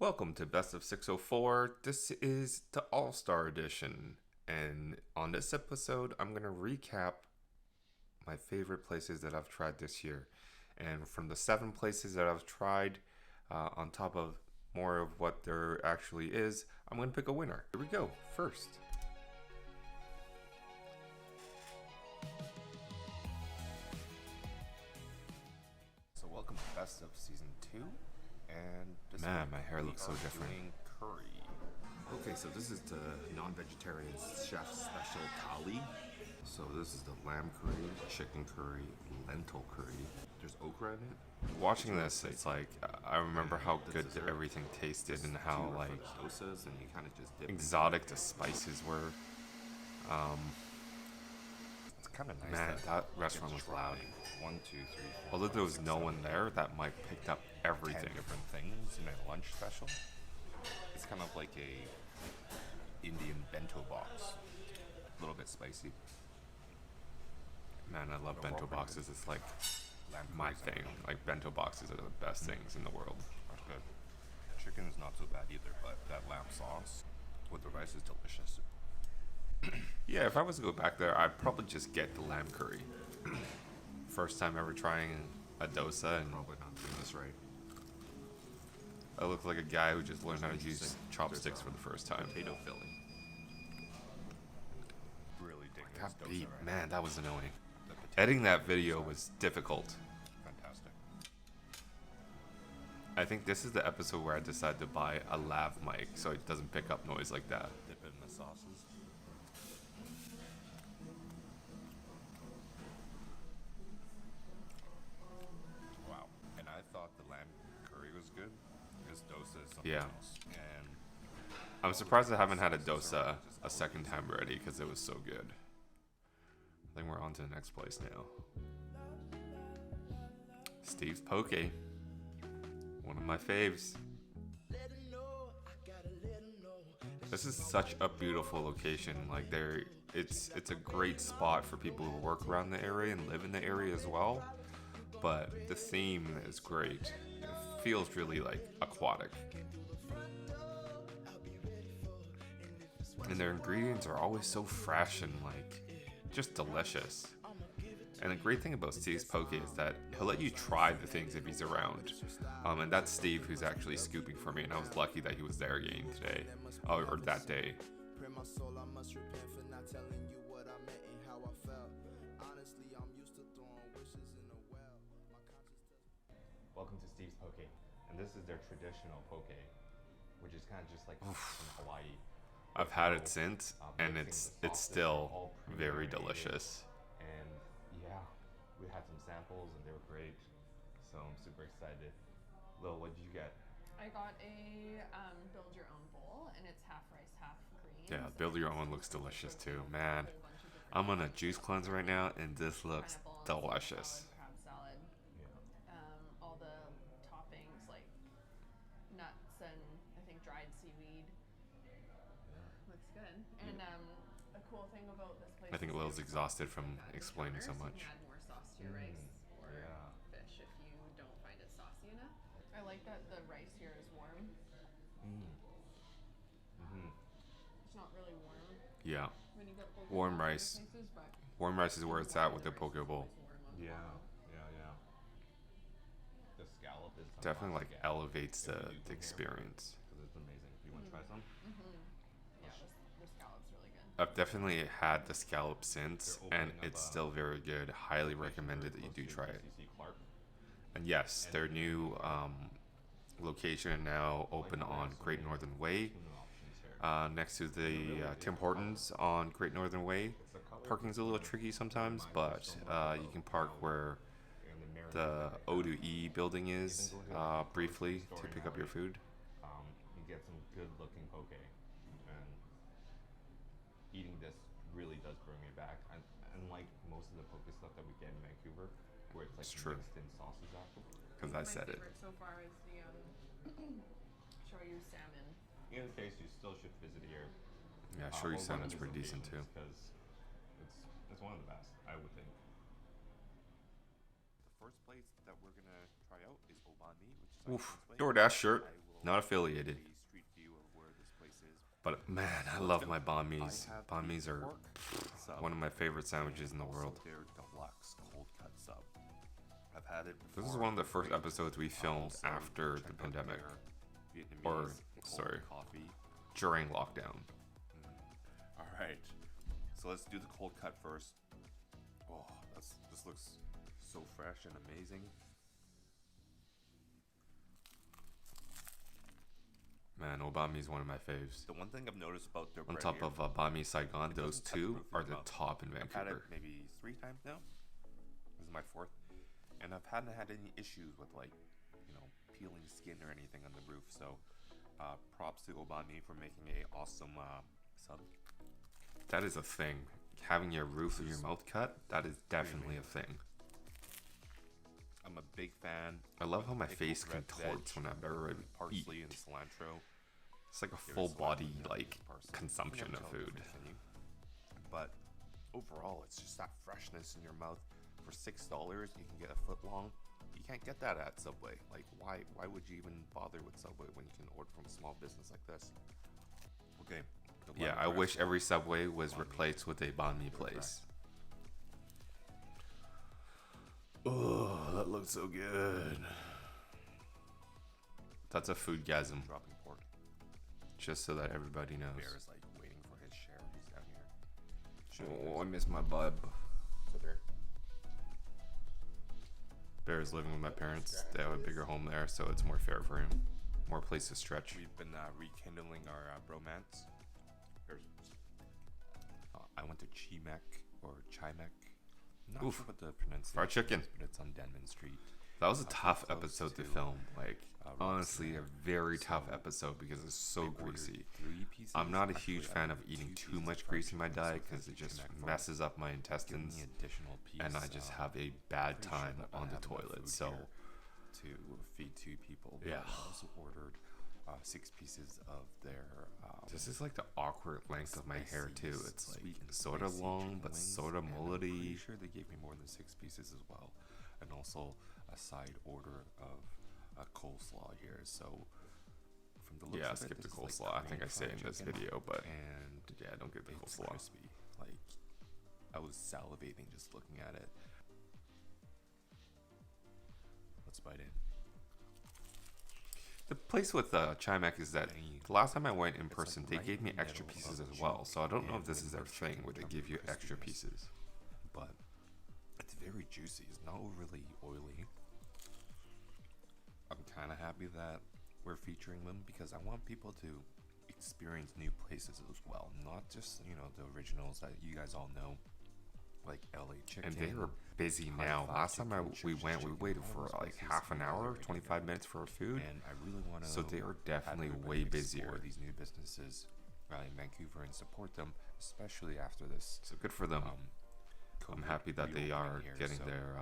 Welcome to Best of 604. This is the All Star Edition. And on this episode, I'm going to recap my favorite places that I've tried this year. And from the 7 places that I've tried, on top of more of what there actually is, I'm going to pick a winner. Here we go. First. So, welcome to Best of Season 2. And this Man, week my hair we looks so are different. doing curry. Okay, so this is the non-vegetarian chef special thali. So this is the lamb curry, chicken curry, lentil curry. There's okra in it. Watching this, it's like I remember how The good dessert. everything tasted and Two how are like for the dosas, and you kind of just dip. exotic the spices were. It's kind of nice. Man, that you restaurant can was try loud. 1, 2, 3, 4. Although there was 5, 6, no 7, one 8, there, that mic picked up 10 everything. different things in a lunch special. It's kind of like a Indian bento box. A little bit spicy. Man, I love bento boxes. It's like Lamb my curry's thing. good. Like bento boxes are the best things in the world. That's good. Chicken's not so bad either, but that lamb sauce with the rice is delicious. Yeah, if I was to go back there, I'd probably just get the lamb curry. First time ever trying a dosa, and Probably not doing this right. I look like a guy who just learned how to use chopsticks for the first time. Potato filling. Really dig this That dosa beat, right man, that was annoying. now. The potato Editing that video was difficult. fantastic. I think this is the episode where I decided to buy a lav mic so it doesn't pick up noise like that. Dip it in the sauces. Wow. And I thought the lamb curry was good. This dosa is something Yeah. else. And I'm surprised I haven't had a dosa a second time already because it was so good. I think we're on to the next place now. Steve's Poke. One of my faves. This is such a beautiful location. Like it's a great spot for people who work around the area and live in the area as well. But the theme is great. It feels really like aquatic. And their ingredients are always so fresh and like just delicious. And the great thing about Steve's Poke is that he'll let you try the things if he's around. And that's Steve who's actually scooping for me, and I was lucky that he was there again today, or that day. Pray my soul, I must repent for not telling you what I meant and how I felt. Honestly, I'm used to throwing wishes in the well. My conscience does. welcome to Steve's Poke. And this is their traditional poke, which is kind of just like in Hawaii. I've had it since, and it's still very delicious. And yeah, we had some samples and they were great. So I'm super excited. Lil, what did you get? I got a build your own bowl, and it's half rice, half greens. Yeah, build your own looks delicious too, man. I'm on a juice cleanse right now, and this looks delicious. Crab salad. Yeah. All the toppings like nuts and I think dried seaweed. Looks good. And a cool thing about this place. I think is Lil's there's exhausted sauce from on the explaining so counter, much. You can add more sauce to your rice or yeah. fish if you don't find it saucy enough. I like that the rice here is warm. It's not really warm Yeah, when you get poke Warm bowl other rice. places, but warm rice is where it's at with the poke bowl. Yeah. The scallop is Definitely like elevates the experience. because it's amazing. You want to try some? Yeah, the scallop's really good. I've definitely had the scallop since, and it's still very good. Highly recommended that you do try it. CC Clark. And yes, their new location now open on Great Northern Way, next to the Tim Hortons on Great Northern Way. Parking's a little tricky sometimes, but you can park where the O2E building is briefly to pick up your food. You get some good looking poke. And eating this really does bring me back. And unlike most of the poke stuff that we get in Vancouver, where it's like It's true. mixed in sauces afterwards. Because I My said it. favorite so far is the shoyu salmon. In this case, you still should visit here. Yeah, sure you salmon's pretty decent too. Because it's one of the best, I would think. The first place that we're gonna try out is Obani, which is Oof, DoorDash shirt. Not affiliated. street view of where this place is. But man, I love my banh mi's. Banh mi's are one of my favorite sandwiches in the world. Their deluxe cold cut sub. I've had it before. This is one of the first episodes we filmed Also, after the check out pandemic. their Vietnamese Or, cold sorry. coffee. During lockdown. All right, so let's do the cold cut first. Oh, this looks so fresh and amazing. Man, banh is one of my faves. The one thing I've noticed about their On bread top here, of banh mi Saigon, it those doesn't cut the two roof of are your the mouth. top in I've had it Vancouver. maybe 3 times now. This is my 4th, and I've hadn't had any issues with peeling skin or anything on the roof. So, props to Obani for making a awesome sub. That is a thing. Having your roof of your mouth cut, that is definitely a thing. I'm a big fan. I love how my Pickled face red contorts veg whenever I with parsley eat. and cilantro. It's like a There's full cilantro body in there, like parsley. consumption You of can tell the food. difference in you. But overall, it's just that freshness in your mouth. For $6, you can get a foot long. You can't get that at Subway. Like, why would you even bother with Subway when you can order from a small business like this? Okay. the Yeah, I lemongrass wish every one. Subway was Banh mi. replaced with a banh mi Give it a try. place. Oh, that looks so good. That's a foodgasm, Dropping pork. just so that everybody knows. Bear is like waiting for his share. He's down here. Oh, I miss my bub. So Bear. Bear's living with my parents. They have a bigger home there, so it's more fair for him. More place to stretch. We've been rekindling our bromance. There's, I went to Chimek or Chimek. I'm not Oof. sure what the pronunciation Fried chicken. is, but it's on Denman Street. That was a tough close episode to to, film. Like, honestly, Roxy. a very tough So, episode because it's so I ordered greasy. 3 pieces. I'm not a Actually, huge I fan of ordered eating 2 too pieces much of grease in my fried chicken, diet so because it thank you, just Chimek, for messes up my giving intestines, me additional piece. and I just have a bad pretty sure time that I on the have enough toilet. food So, here to feed 2 people. But Yeah. I also ordered 6 pieces of their. this is like the awkward length of my hair too. spicy, It's like sweet and sort of spicy long, chicken but wings, sort of and I'm pretty mullety. sure they gave me more than 6 pieces as well, and also a side order of a coleslaw here. So from the looks Yeah, of it, skip the this is coleslaw. like I think I Korean say it fried in this chicken, video, but and yeah, don't get the it's coleslaw. crispy. Like, I was salivating just looking at it. Let's bite in. The place with Chimek is that the last time I went in person, they right gave me in the extra middle pieces of as the well. chunk, So I don't know if and this when is the their thing chicken where they comes give with you extra crispiness. pieces. But it's very juicy. It's not overly oily. I'm kind of happy that we're featuring them because I want people to experience new places as well, not just the originals that you guys all know, like LA Chicken. And they are busy High now. Five Last time Chicken, we Church's went, we Chicken, waited all for those like places half an you guys hour, already 25 know. minutes for food. And I really want to. So they are definitely way busier. These new businesses in Vancouver and support them, especially after this. So good for them. I'm COVID happy that they are reopening here, getting so their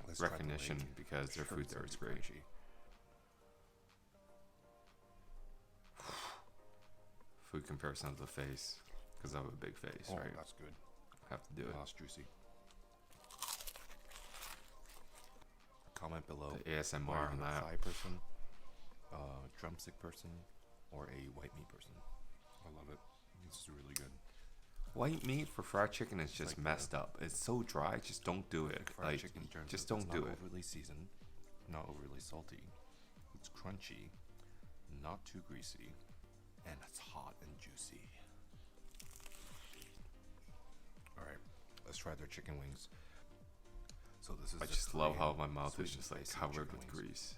let's try the recognition lake. because their Sure, food it's there gonna is be great. crunchy. Food comparison of the face because I have a big face, Oh, right? that's good. Have to do it. That's juicy. Comment below. The ASMR whether on you're a that. thigh person, drumstick person, or a white meat person. I love it. This is really good. White meat for fried chicken is just like messed up. It's so dry. Just don't do it. Fried Like, chicken turns just out don't it's do not it. overly seasoned, not overly salty. It's crunchy, not too greasy, and it's hot and juicy. All right, let's try their chicken wings. So this is. I the just love how Korean my mouth sweet is and just like spicy covered chicken with wings. grease.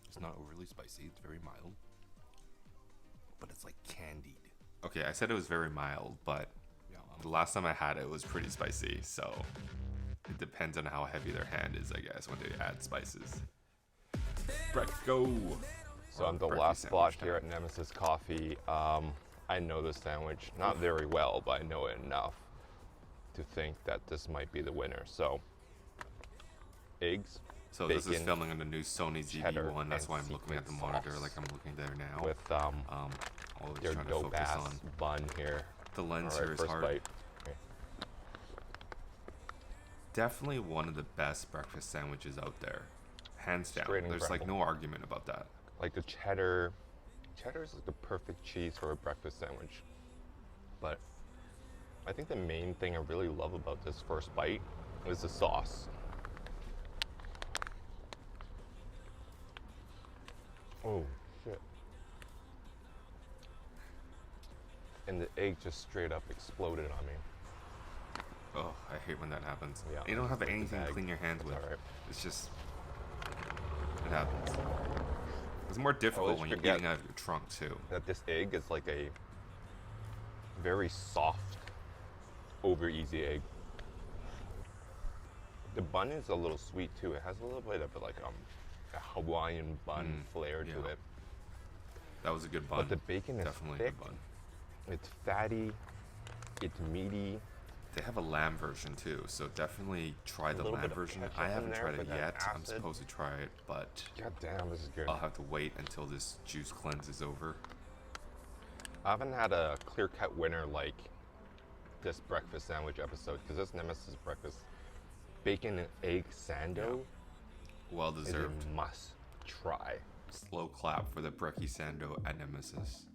It's not overly spicy. It's very mild, but it's like candied. Okay, I said it was very mild, but Yeah, the last time I had it, it was pretty spicy. So it depends on how heavy their hand is, I guess, when they add spices. Go. So I'm the Breakfast last spot sandwich here time. at Nemesis Coffee. I know this sandwich not very well, but I know it enough to think that this might be the winner. So eggs So this is bacon, filming on the new Sony cheddar, ZV-1. That's and why I'm looking at the sequin monitor sauce like I'm looking there now. with Always your trying to dope focus ass on bun here. the lens All here right, is first hard. bite. Okay. Definitely one of the best breakfast sandwiches out there. hands down. Straight There's like incredible. no argument about that. Like the cheddar is like the perfect cheese for a breakfast sandwich. But I think the main thing I really love about this first bite is the sauce. Oh shit. And the egg just straight up exploded on me. Oh, I hate when that happens. Yeah, You don't have like the anything to bag. clean your hands That's with. alright. It's just, it happens. It's more difficult Always when you're forget eating out of your trunk too. That this egg is like a very soft, over easy egg. The bun is a little sweet too. It has a little bit of like a Hawaiian bun flair to yeah. it. That was a good bun. But the bacon is Definitely thick. a good bun. It's fatty. It's meaty. They have a lamb version too, so definitely try the little lamb bit of version. ketchup I in haven't there tried for it that yet. I'm acid. supposed to try it, but God damn, this is good. I'll have to wait until this juice cleanse is over. I haven't had a clear-cut winner like this breakfast sandwich episode because this Nemesis breakfast bacon and egg sando Well is deserved. a must try. Slow clap for the brekkie sando at Nemesis.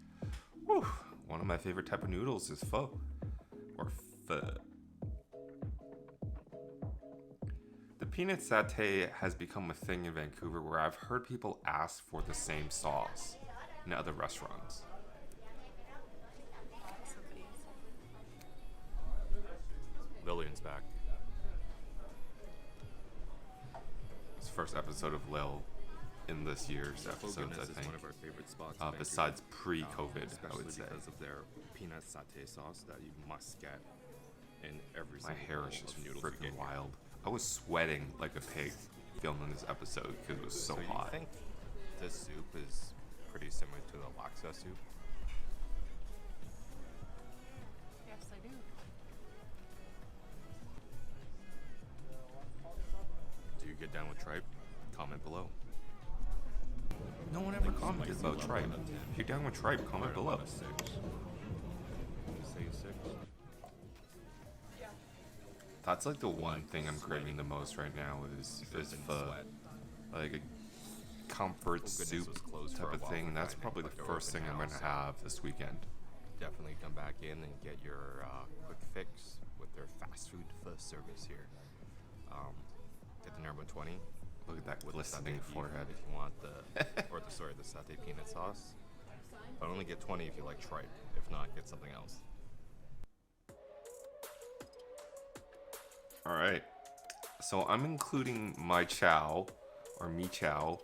Whew. One of my favorite type of noodles is pho. Or pho. The peanut satay has become a thing in Vancouver where I've heard people ask for the same sauce in other restaurants. Lillian's back. It's the first episode of Lil in this year's episodes, I This is think. one of our favorite spots. in Besides Vancouver. pre-COVID, I Especially would say. because of their peanut satay sauce that you must get in every My single hair bowl is just of noodles you freaking get here. wild. I was sweating like a pig filming this episode because it was so you hot. think this soup is pretty similar to the laksa soup? Yes, I do. Do you get down with tripe? Comment below. No one ever commented about tripe. If you're down with tripe, comment below. Say a 6. That's like the one thing I'm craving the most right now is pho. Sweat. Like a comfort goodness, soup was closed for type a of while thing. for And that's Friday, probably but the they're first thing open I'm now, gonna so- have this weekend. Definitely come back in and get your quick fix with their fast food first service here. Get the number 20 Look at that with the satay glistening beef forehead. if you want the the satay peanut sauce. But only get 20 if you like tripe. If not, get something else. All right. So I'm including my chow or mi chow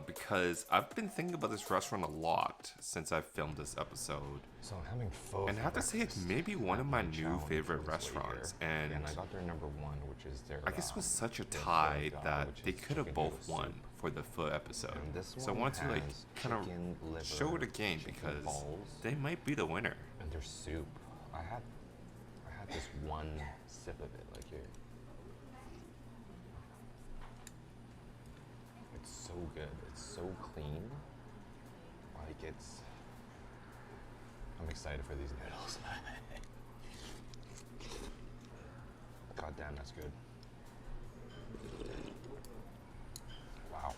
because I've been thinking about this restaurant a lot since I filmed this episode. So I'm having pho. And I for have to say it's breakfast. maybe one of my Had new challenge favorite on this way restaurants. here. And I got their number one, which is their. I guess it was such a their tie pho that which they is could have chicken both noodle won soup. for the pho episode. And this So I one want to like has kind of chicken liver, show it again chicken because balls, they might be the winner. and their soup. I had just one sip of it, like here. It's so good. It's so clean. Like it's. I'm excited for these noodles. God damn, that's good. Wow.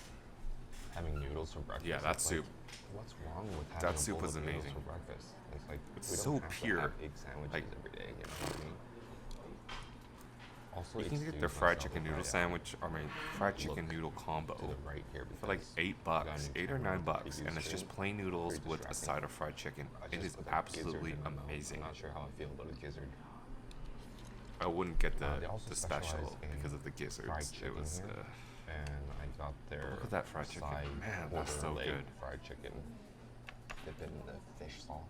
Having noodles for breakfast. Yeah, that it's like, soup. what's wrong with having That a soup bowl was of noodles amazing. for breakfast? It's like It's we so don't have to pure. have egg sandwiches Like- every day. You know what I mean? Also, You can get the excuse fried myself chicken if noodle I, sandwich, fried chicken look noodle combo to the right here for like because $8, got a new 8 or camera 9 bucks, preview and it's just screen. plain noodles Very with a distracting. side of fried chicken. I It just is put that gizzard absolutely in my mouth. amazing. I'm not sure how I feel about a gizzard. I wouldn't get the, They also the specialize special in because of the gizzards. fried It chicken was here. And I got their Look at that fried chicken. side Man, that's quarter so leg good. fried chicken dipped in the fish sauce.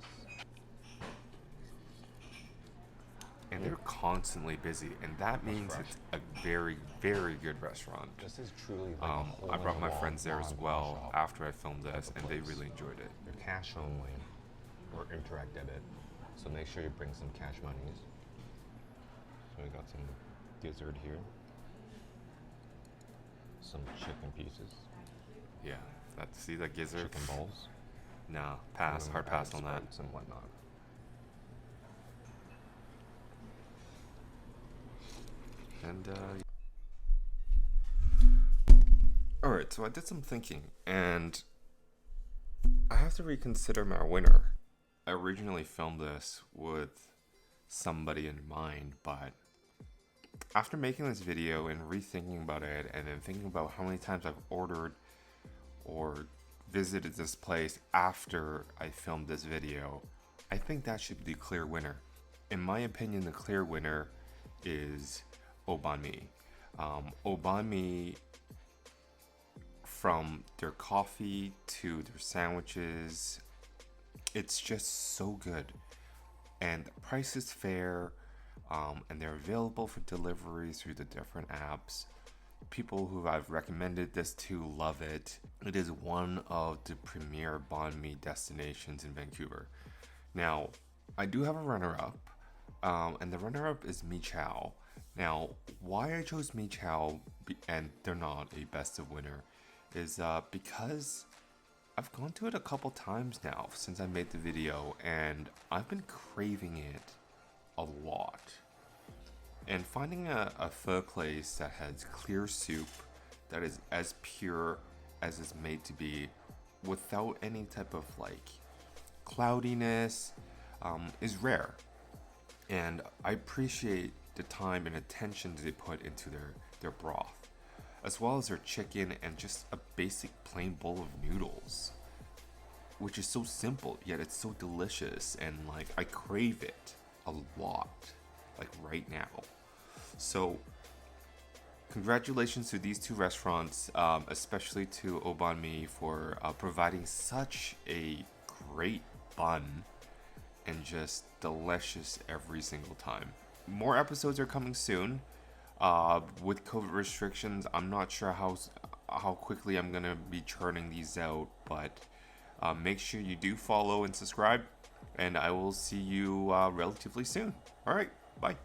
and they're constantly busy, and that means fresh. it's a very, very good restaurant. This is truly like a hole I brought in my the wall friends there as mom and well pop shop after I filmed type this, of and they place. really enjoyed it. They're cash only or interact debit, so make sure you bring some cash monies. So we got some gizzard here, some chicken pieces, Yeah, see that gizzard? chicken balls, Nah, pass. and Hard pass on that. sprouts and whatnot. And All all Alright, so I did some thinking, and I have to reconsider my winner. I originally filmed this with somebody in mind, but after making this video and rethinking about it, and then thinking about how many times I've ordered or visited this place after I filmed this video, I think that should be the clear winner. In my opinion, the clear winner is Obanmi. Obanmi, from their coffee to their sandwiches, it's just so good, and the price is fair, and they're available for delivery through the different apps. People who I've recommended this to love it. It is one of the premier banh mi destinations in Vancouver. Now, I do have a runner-up, and the runner-up is Mi Chow. Now, why I chose Mi Chow and they're not a best of winner is because I've gone to it a couple times now since I made the video, and I've been craving it a lot. And finding a pho place that has clear soup that is as pure as it's made to be, without any type of like cloudiness, is rare. And I appreciate the time and attention they put into their broth, as well as their chicken and just a basic plain bowl of noodles, which is so simple yet it's so delicious, and like I crave it a lot, like right now. So congratulations to these two restaurants, especially to Obanmi for providing such a great bun and just delicious every single time. More episodes are coming soon. With COVID restrictions, I'm not sure how quickly I'm gonna be churning these out, but make sure you do follow and subscribe, and I will see you relatively soon. All right, bye.